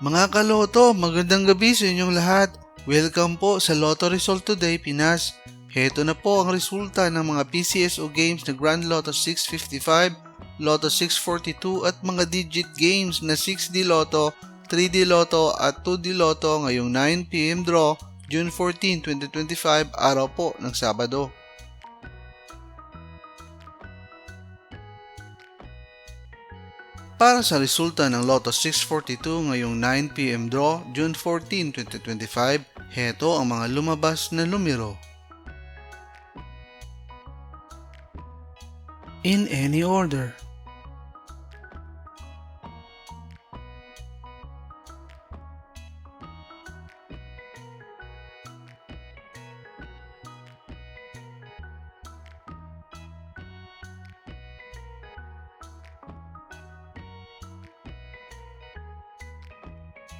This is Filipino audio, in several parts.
Mga kaloto, magandang gabi sa inyong lahat. Welcome po sa Lotto Result Today, Pinas. Heto na po ang resulta ng mga PCSO games na Grand Lotto 655, Lotto 642 at mga digit games na 6D Lotto, 3D Lotto at 2D Lotto ngayong 9pm draw, June 14, 2025, araw po ng Sabado. Para sa resulta ng Lotto 642 ngayong 9pm draw, June 14, 2025, heto ang mga lumabas na numero. In any order.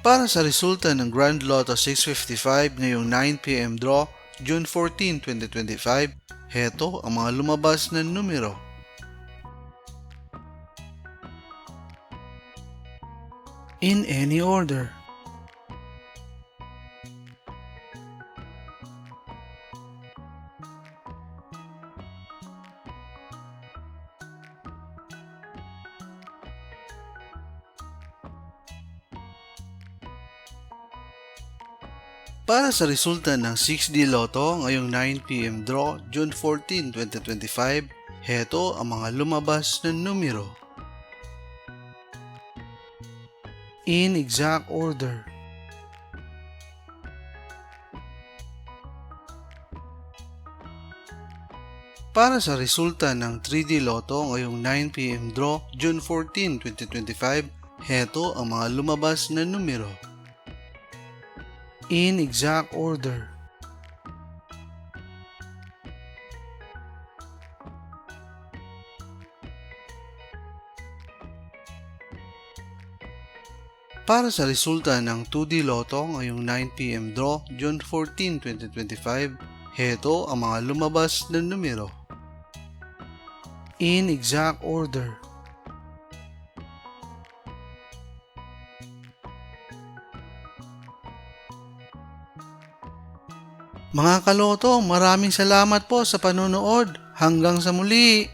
Para sa resulta ng Grand Lotto 655 ngayong 9pm draw, June 14, 2025, heto ang mga lumabas na numero. In any order. Para sa resulta ng 6D Lotto ngayong 9pm draw, June 14, 2025, heto ang mga lumabas na numero. In exact order. Para sa resulta ng 3D Lotto ngayong 9pm draw, June 14, 2025, heto ang mga lumabas na numero. In exact order. Para sa resulta ng 2D Lotto ngayong 9pm draw, June 14, 2025, heto ang mga lumabas na numero. In exact order. Mga kaloto, maraming salamat po sa panonood. Hanggang sa muli!